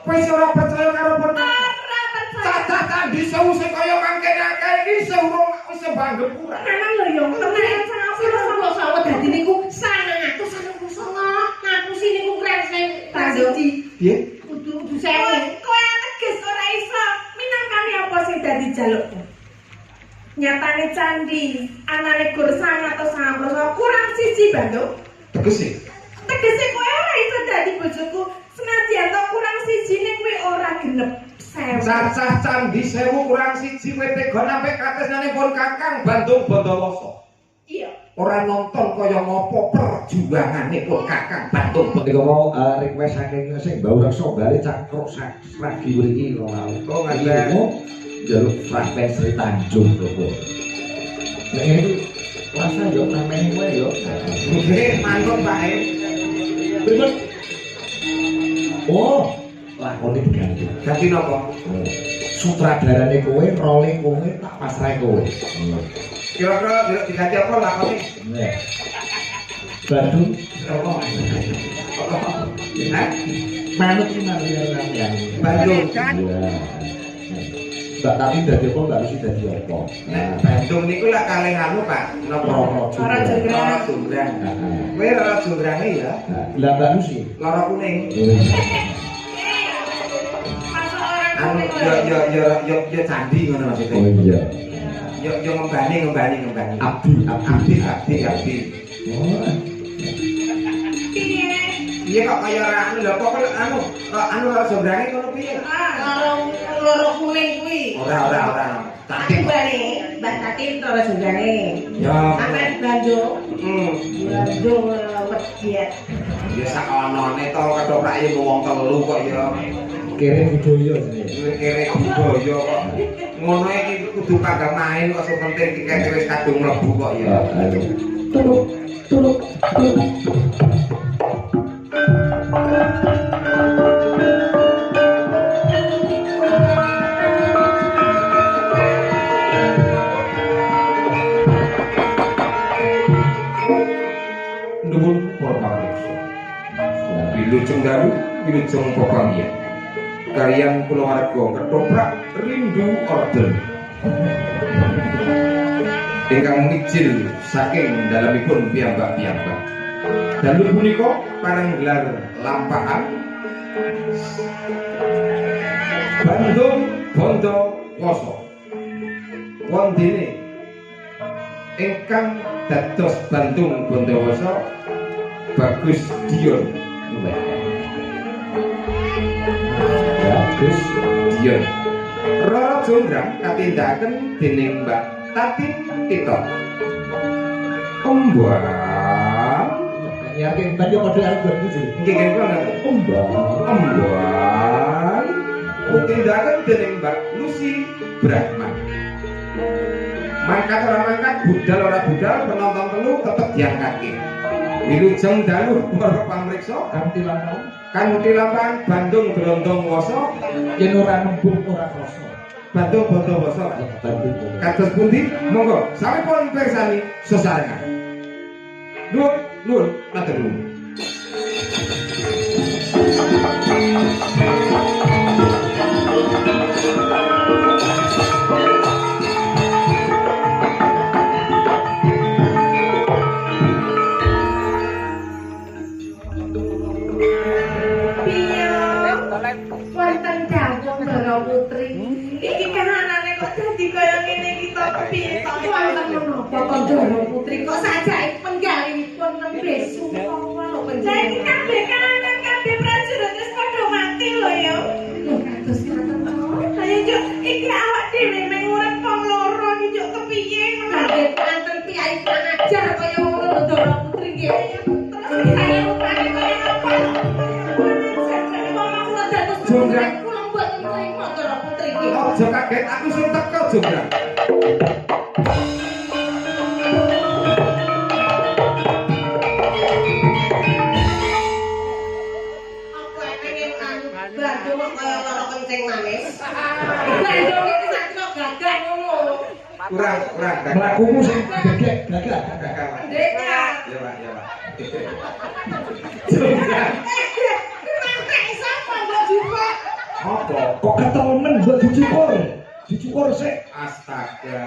Wis ora percaya karo ponakan. Cacah candhi sewu sing kaya mangkene akeh iki seurung wis banggep kurang. Emang lho yo tenan sama sawet dadi niku 999 ngapusi niku kreseng siji. Piye? Kudu sewu. Kowe teges ora iso minangkane apa sing dadi jalukmu. Nyatane candi anane gur 999 kurang siji Bandung. Tegese kowe ora iso dadi bojoku senajan to kurang siji ning kowe ora genep. Cacah candi sewu kurang siji kowe tega sampe katesane pun Kakang Bandung Bondowoso. Iya. Ora nonton kaya ngopo perjuangane pun Kakang Bandung. Niku mau request saking sing Mbah Reksa bali cangkruk ragi mriki ora. Oh ngaten. Jaluk fragmen Sri Tanjung lho. Nek iki rasa yo namene kowe yo. Nggih, mantap bae. Pripun? Oh, lakone diganti. Ganti napa? Sutradarane kowe, role kowe tak pasrahe kowe. Kira-kira diganti apa lakone? Nek Bandung Apa? Hah? manut ki marian sampeyan. Bandung. Iya. Mbak tapi dadi apa enggak mesti dadi apa. Nek Bandung niku lak kalih anu Pak, napa? Ora jenggrang. Lara jonggrang. Kowe lara jonggrange ya? Lah Mbak Lucy. Lara kuning. Masa orang Anu yo candi ngono maksudnya. Oh iya. Yo ngembani. Abdi. Oh. piye? Iya kok kaya ora anu lho kok anu lara jonggrange ngono piye? Loro kuning kuwi. Ora. Tapi bali, Mbak Tatin ora jenggrane. Ya. Sampe Bandung. Bandung wedhiet. Ya sak onone to ketoprak ya wong telu kok ya. Kirim budaya jenenge. Kere budaya kok. Ngono iki kudu kagak main kok sing penting tiket wis kadung mlebu kok ya. Ayo. Tuluk. Nuwun para pamirsa. Wilujeng dalu, wilujeng pepanggihan. Kaliyan kulawarga ketoprak rindu order. Ingkang mijil saking dalemipun piyambak-piyambak. Dalu punika panenggelar lampahan Bandung Bondowoso. Wondene ingkang dados Bandung Bondowoso Bagus Dion. Bagus. Dion. Rara Jonggrang katindakaken dening Mbak Tatin Tito. Ombang. Yakin tadi kode arep sih. Nggih nggih kula ngaten. Ombang. Tindakan dening Mbak Lucy Brahman. Mangkat ora mangkat, budal ora budal, penonton telu tetep diangkatke. Wilujeng dalu para pamriksa kanthi lampahan Bandung Bondowoso Yen ora nembung ora krasa. Bandung Bondowoso. Kados pundi? Monggo sampun pirsani sesarengan. Nuwun, matur nuwun. Wonten dawuh Ndara Putri. Iki kahanane kok dadi kaya ngene iki to piye to? Wonten menapa kok Ndara Putri kok sajake penggalipun nembe sumpah lho penjara. Iki kabeh kahanan kabeh prajurit wis padha mati lho ya. Lho kados ngoten to. Ayo Juk, iki awak dhewe mung urip wong loro iki Juk kepiye menawa wonten piyai ajar kaya ngono lho Ndara Putri nggih. Terus saya rupane kaya apa? Jonggrang. Kula mboten trima Ndara Putri iki. Aja kaget aku sing teko Jonggrang. Aku pengen Bandung kaya lara kencing manis. Bandung iki sak gagah ngono. Kurang Melakumu sing gegek gagal. Dekat. Ya Pak, ya Pak. Apa? Kok ketelemen mbok dicukur? Dicukur sik. Astaga.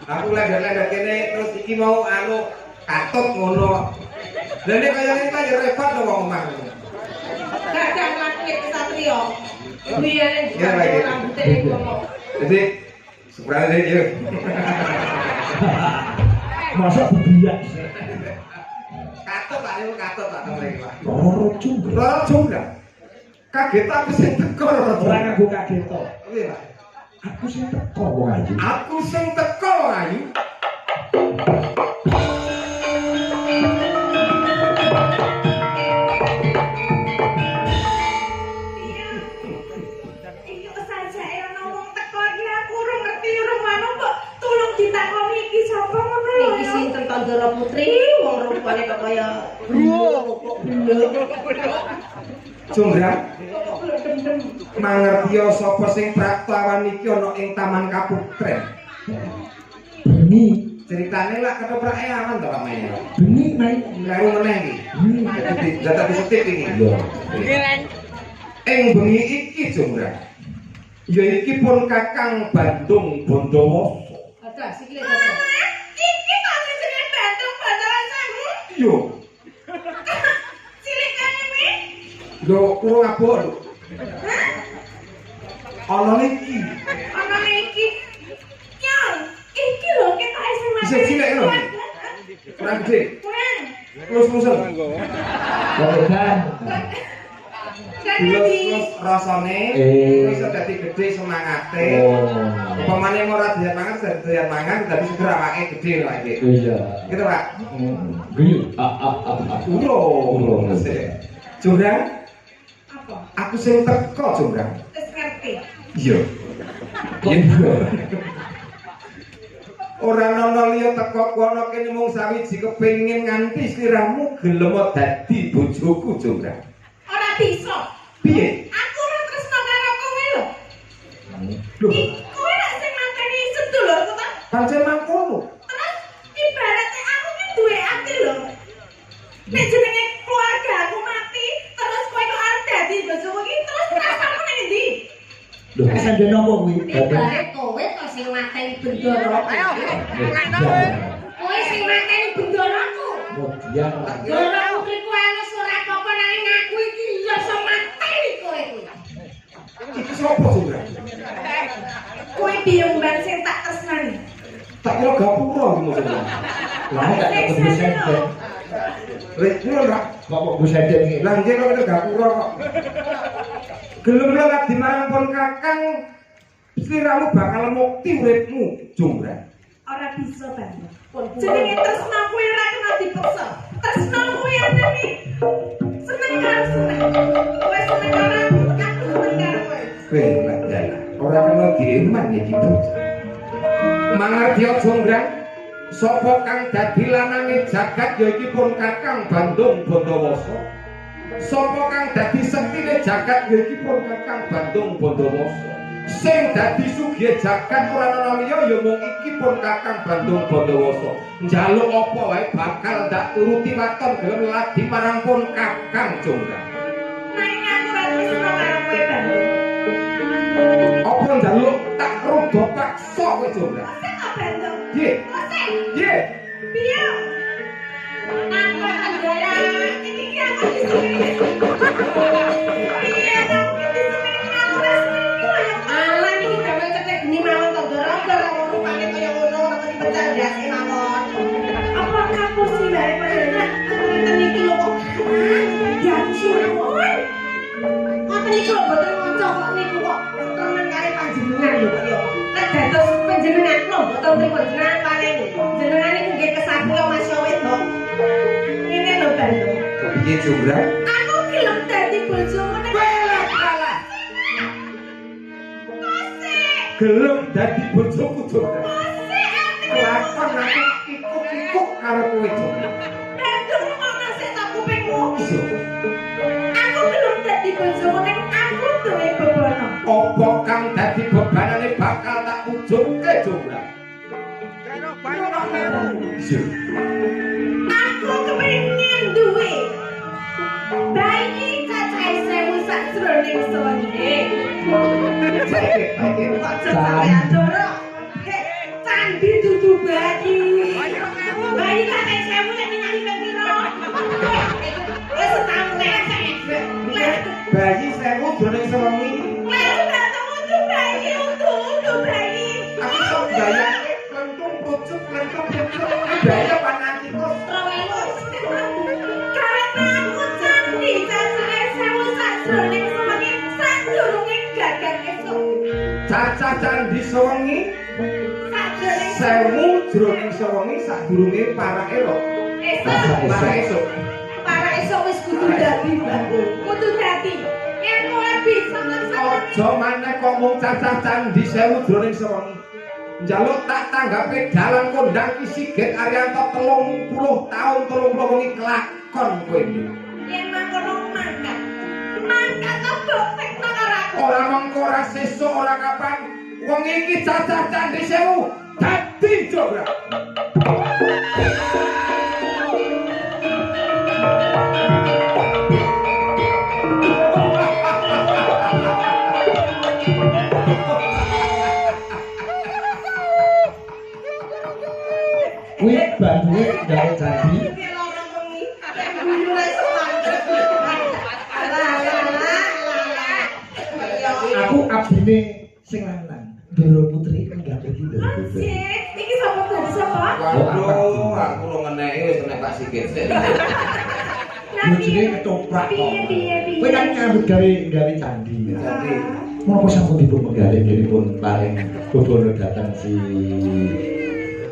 Aku lender-lender kene terus iki mau anu katut ngono. Lah nek kaya ngene ya repot to wong omah. Kadang laki kesatria. Biyane Ya, lagi. rambute ngono. Jadi sebenarnya ya. Masa bebiak sik. Katut Pak mriki Pak. Loro jungkrak. Loro jungkrak. Kaget aku sing teko loro Ora jungkrak. ngaku kaget to. Piye Pak? Aku sing teko wong ayu. Aku sing teko ayu. Iki wis sajake ana wong teko iki aku ora ngerti urung manut kok tulung ditakoni iki sapa ngono lho. Iki sinten Tandara Putri wong rupane kok kaya Jungkrak. Mangertiya sapa sing praktawan iki ana ing Taman Kaputren. Bengi, Ceritane lak ketoprake aman to Pak Mayor. bengi naik. Lalu meneh iki. Jadi data disetip iki. Iya. Ing bengi iki Jungkrak. Ya iki pun Kakang Bandung Bondowoso. Ada sikile ada. Iki tak jenenge Bandung Bandaransamu. Yo, Cilik kene iki. yo urung abot. Ana niki. Ana iki. Ya, iki lho ketoke sing Bisa cilik lho. Kurang gede. Kurang. Terus musuh. Kemudian Kan Terus rasane iso dadi gede semangate. Upamane ora doyan mangan, doyan mangan dadi seger awake gede lho iki. iya. Gitu Pak. Guyub. Urung. Jungkrak, apa? aku sing teko Jungkrak. Wis ngerti. Iya. Iya. Ora ana liya teko kono kene mung sawiji kepengin nganti sliramu gelem dadi bojoku Jungkrak. Ora bisa. Piye? Aku ora tresno karo kowe lho. Lho, Kowe nek sing mateni sedulurku ta? pancen mangkono. Terus ibaratnya aku ki duwe ati lho. Nek jenenge keluarga aku mati, terus kowe kok arep dadi bojoku iki, terus rasamu ning ndi? Lho, sandene nopo kuwi? Ibare kowe kok sing mateni bendoro. Ayo, kowe sing mateni bendoroku. Kemudian Bendoro putriku alus ora apa-apa nanging aku iki ya iso mateni kowe kuwi. Iki sapa Jungkrak? Kowe biyung-bang sing tak tresnani. Tak kira gapura iki maksudnya. lah gak ketemu sendek. Lek kula Pak, Kok kok Bu sendek iki? lah nggih kok gapura kok. Gelem lewat di marang pun Kakang sliramu bakal mukti uripmu Jungkrak. Ora bisa banget. Jenenge tresna kuwi ora kena dipaksa. Tresna kuwi anane seneng karo seneng. Kowe seneng karo aku, aku seneng karo kowe. Kowe lek jalan. Ora kena dieman iki bocah. Mangartya Jungkrak, sapa kang dadi lanange jagat ya iki pun Kakang Bandung Bondowoso. Sapa kang dadi sektine jagat ya iki pun Kakang Bandung Bondowoso. Sing dadi sugih jagat ora ana liya ya mung iki pun Kakang Bandung Bondowoso. Njaluk apa wae bakal ndak turuti waton gelem ladi marang pun Kakang Jungkrak. Nanging aku ora tresna karo kowe Bandung. Apa njaluk tak rudo paksa kowe Jungkrak? Kok tak Bandung? Piye? Kok Piye? piye? Aku Andara, iki ki aku disuruh. Piye aku disuruh aku resmi koyo ala iki gawe cetek geni mawon to gara-gara rupane kaya ngono tapi dipecandhake mawon. Apa kamu sih bae padahal ngeten iki lho kok. Ya suwun. Ngoten iki lho boten ngoco kok niku kok temen kare panjenengan lho kok ya. Nek dados panjenengan lho boten trimo jenengan paneni. Jenengan niku nggih kesatria Mas Wedok. Ini lho Bandung. Piye Jungkrak? Aku gelem dadi bojomu nek Kalah. Kosek. Gelem dadi bojoku Jungkrak. Kosek artine Lakon aku ikut-ikut karo kowe Jungkrak. Bandung kok ngasih tak kupingmu. Iya. Aku gelem dadi bojomu nek aku duwe bebono. Apa kang dadi bebanane bakal tak wujudke Jungkrak. Jograk. Aku kepengin duwe bayi cacahe 1000 sajroning sewengi. Candi dudu bayi. Bayi cacahe 1000 nek ningali piro? Wis setahun Bayi 1000 jroning sewengi. Wis dateng utuh bayi, utuh bayi. Aku kok bayangke lentung pucuk. Daya pananti kok. Karena aku candi cacahe 1000 sajroning sewengi sadurunge gagang esuk. Cacah candi sewengi. Sajroning 1000 jroning sewengi sadurunge para elok. esuk. Para esuk wis kudu dadi, kudu dadi. Yen kowe bisa nglaksanani Aja maneh kok mung cacah candi 1000 jroning sewengi. Njaluk tak tanggapi dalan kondang ki Sigit Ariyanto 30 taun 30 wengi kelakon kowe iki. yen mangkono mangkat. Mangkat opo tekno karo aku. Ora mengko ora sesuk ora kapan wong iki cacah candi 1000 dadi Jograk. Kuwi banduke gawe candi. Aku abdine sing lanang. Doro Putri enggak pergi dari Putri. Iki sapa tuh? Sapa? Waduh, aku lu ngeneki wis nek Pak Sigit sik. Bojone ketoprak kok. Piye? Kowe kan nyambut gawe candi. Jadi Menapa sampun dipun penggalih dipun paring bobono datang si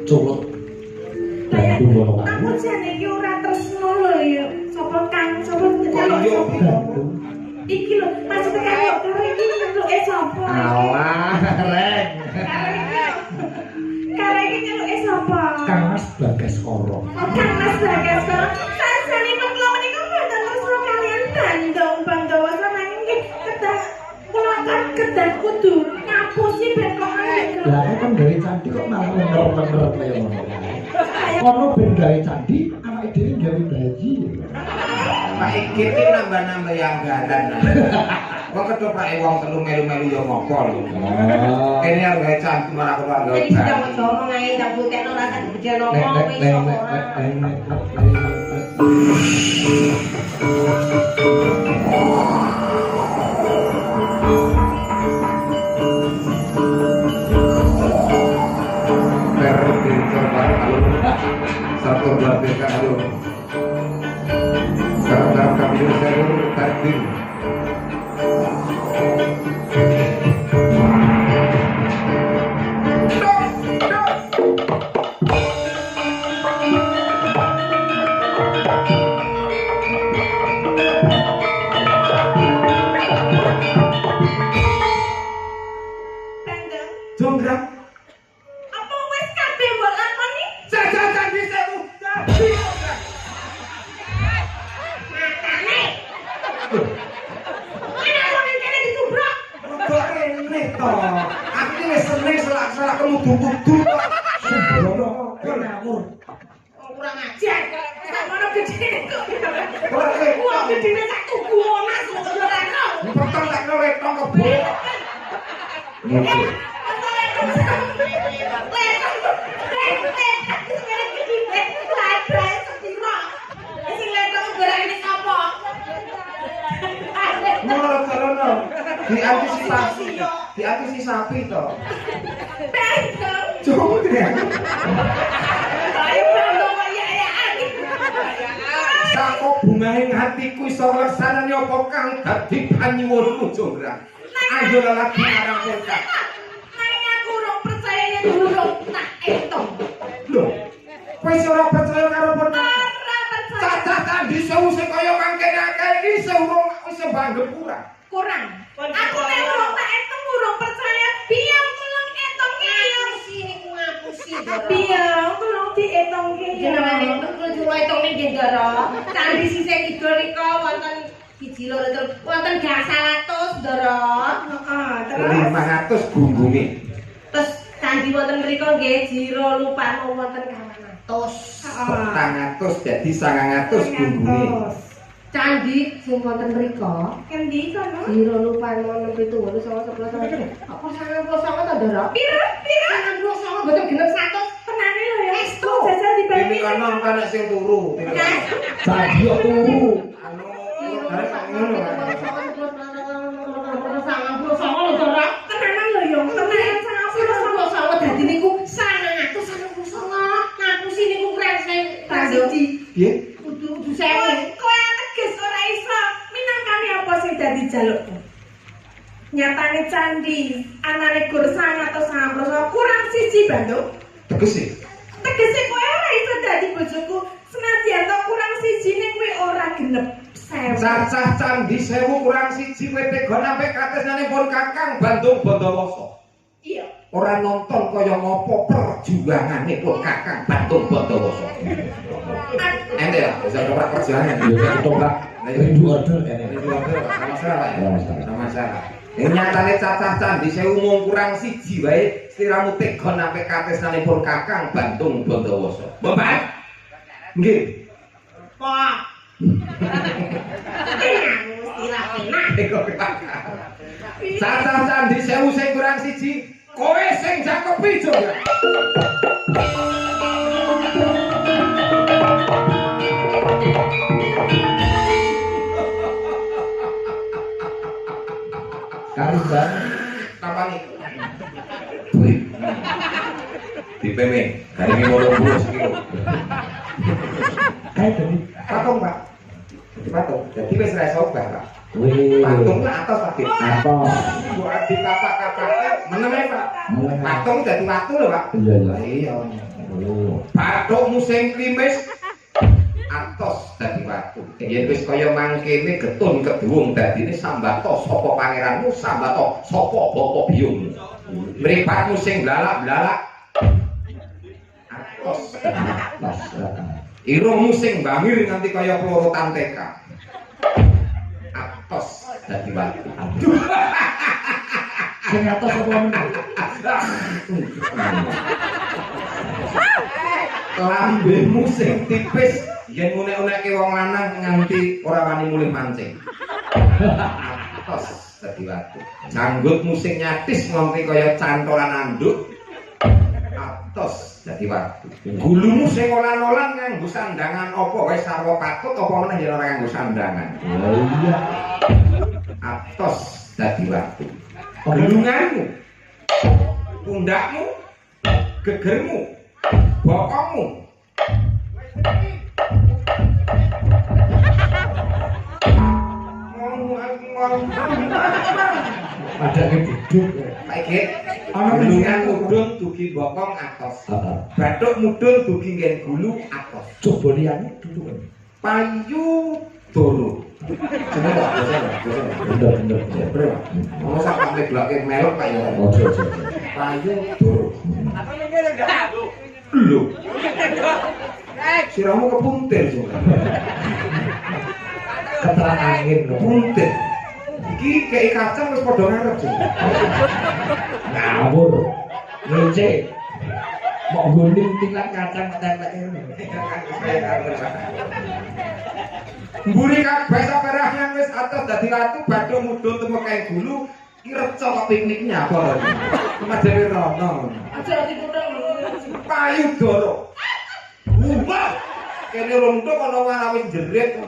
Culut. Bantu ngono Aku kae. jane iki ora tresno lho ya. Sapa Kang? Sapa Iya. Bantu. iki lho, maksudnya karo iki nyeluke sapa? Alah, reng. Karo iki nyeluke sapa? Kang Mas Bagas Koro. Oh, Kang Mas Bagas karo sasanipun kula menika mboten tresno kalian Bandung Bandawa nanging nggih kedah kula kan kedah kudu ngapusi ben kok Lah kan gawe candi kok malah lenger-lenger kaya ngono kae. Kono ben gawe candi, awake dhewe gawe bayi. Pak iki ki nambah-nambah anggaran. Wong ketopake wong telu melu-melu ya ngopo lho. Kene arep gawe candi malah kok gawe Jadi sudah bayi. ngomong ae tak buktekno ora tak bejeno Nek ngomong nek iso nek ora. Satu dua tiga aduh. Sekarang kami saya tadi. Bandeng, Jonggrang. apa wis kabeh mbok lakoni? Jajan di sewu. Jadi jonggrang. Makane. Ana wong kene ditubruk. Kok ini toh? Aku ini wis seneng selak-selak kemudu-mudu kok. Sembrono kok ngawur. Kurang ajar. Sakmono gedene kok. Ora Wong gedene sak tuku omas kok ora ora. Potong tak kowe tong kebo. Ngono karono. Diantisipasi toh. Jonggrang. Sako bungahing hatiku iso ngersanani apa kang dadi panyuwunmu Jonggrang. Ayo lagi marang kowe. Lho, kowe iso ora percaya karo pernah. Cacah candi sewu sing kaya mangkene akeh iki seurung wis banget kurang. Kurang. Aku nek urung tak etung urung percaya. Biar tolong etung ngapusi niku ngapusi. Biar tolong dietongke ya. Jenengane kudu etungne nggih, Ndara. Candi sisih kidul rika wonten 1 loro terus wonten 100, Ndara. Heeh, terus 500 gunggune. terus candi Candi wonten mriku nggih jiro lupa wonten 400 jadi 900 bunggune. Candi sing wonten mriku endi kono? Jiro lupa 6 7 8 9 10 11 apa 99 ta Ndara? Pira? 99 boten genep 100 tenane lho ya. Estu jajal dibagi. Ini kono ana sing turu. Candi kok turu. Anu bareng ngono. Tenanan lho yo, tenanan 99 dadi niku 999 ngapusi niku kreseng siji. Piye? Kudu sewu. Kowe teges ora iso. Minangkane apa sing dadi jalukmu? Nyatane candi anane gur 999 kurang siji Bandung. Tegese. Tegese kowe ora iso dadi bojoku senadyan to kurang siji ning kowe ora genep. Cacah candi 1000 kurang siji kowe tega sampe katesane pun Kakang Bandung Bondowoso. Iya. Ora nonton kaya ngopo perjuangane pun Kakang Bandung Bondowoso. Ente ya, bisa coba perjuangan. Ya coba. Ini dua order Ini dua order, sama masalah ya? Sama masalah. Sama masalah. Ini nyatane cacah candi 1000 mung kurang siji wae sliramu tega sampe katesane pun Kakang Bandung Bondowoso. Bapak. Nggih. Pak. Cacah candi 1000 sing kurang siji, kowe sing jakepi Jogja. Kariban Tapani. Wih. Di PM, garinge 80 kilo. jadi Patung, Pak. Patung. Jadi wis ra iso obah, Pak. wih Patung lah atas lagi. apa Buat di kapak-kapaknya meneme, Pak. Patung dadi watu lho, Pak. iya iya Iya. oh Bathuk musim klimis atos dadi watu. Yen wis kaya mangkene getun keduwung dadine sambato sapa pangeranmu, sambato sapa bapa biyungmu. Mripatmu sing blalak-blalak atos. pas Irungmu sing bangir nganti kaya pelorotan TK. Atos dadi watu. Aduh. sing atas apa meneh Lambemu sing tipis yen ngunek-unekke wong lanang nganti ora wani mulih mancing. Atos dadi watu. Janggutmu sing nyatis nganti kaya cantolan anduk. Atos dadi watu. Gulumu sing olan-olan nganggo sandangan apa wae sarwa patut apa meneh yen ora nganggo sandangan. oh iya Atos dadi watu. Gelunganmu, pundakmu, gegermu, bokongmu. ada yang duduk Saiki ana gelungan mudhun dugi bokong atos. Bathuk mudhun dugi nggen gulu atos. coba liyane duduk Payu doro. Jenenge kok bener Bro, ono sak mleblake melok Pak ya. ojo Payu doro. Lho. Siramu kepuntir juga. keteran angin Puntir. Iki kei kacang wis padha ngarep juga. ngawur ngece mau guling tingkat kacang tempek ini Mburi kabeh saperangan wis atos dadi watu bathuk mudhun temeke gulu ki reca kok pikniknya apa. Cuma dhewe rono. Aja dipundang lho. Payu doro. Wah. Kene runtuk ana warawin jerit.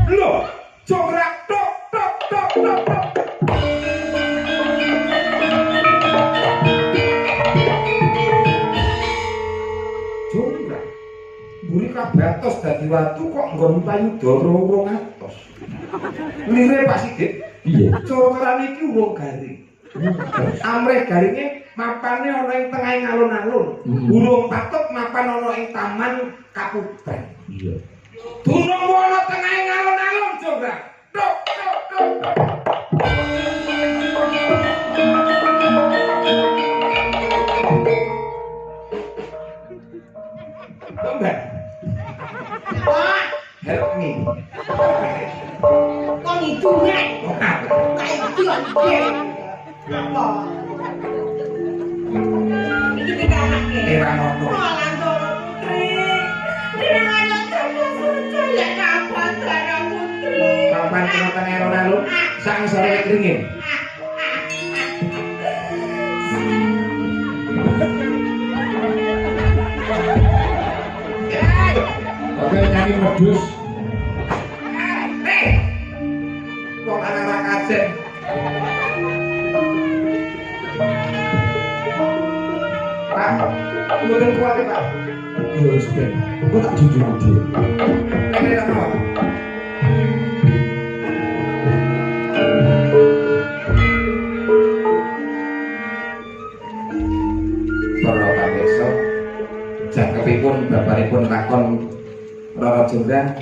Lho, jograk tok tok tok tok tok. Jograk. Mburi kabeh atos dadi watu kok nggon payu doro wong atos. Lire Pak Sigit. iya Cocoran iki wong garing. Amrih garinge mapane ana ing tengahing alun-alun. Burung patut mapan ana ing taman Kapupen. iya Dunung ana tengahing alun-alun Jograk. Tok tok tok. Tomben. Wah, help me. Wong idune. Ora. Kayak iki kok. Apa? iki dikakake. Ora ngono. Malah Ndoro Putri. Dina ana suci ya kapan Ndoro Putri. Kapan kena tengah alun-alun sang sore kringin. Oke, nyanyi medus. Kok anak-anak kajen. Pak, mungkin kuat ya Pak. Iya, wis ben. Kok tak jujur dia. Ini apa? Para pamirsa, jangkepipun babaripun lakon Rara Jonggrang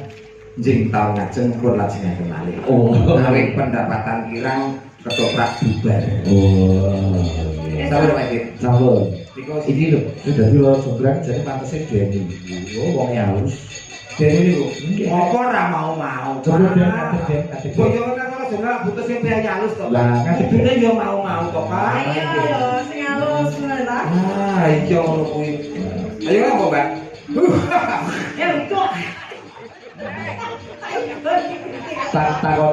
njing taun ngajeng pun lajengaken malih. Oh. Awit pendapatan kirang ketoprak bubar. Oh. Sampun Pak Dik. Sampun. Niku Iki lho, sudah di luar Jonggrang jadi pantesnya Denny. Oh, wongnya halus. dene niku. Apa ora mau-mau. Coba dia kate. Boyo kan ora jonggrang butuh sing piye halus to. Lah, kadene yo mau-mau kok Pak. Ayo yo sing halus ta. Ah, iki ngono kuwi. Ayo apa, Mbak? Ya kok. tak takon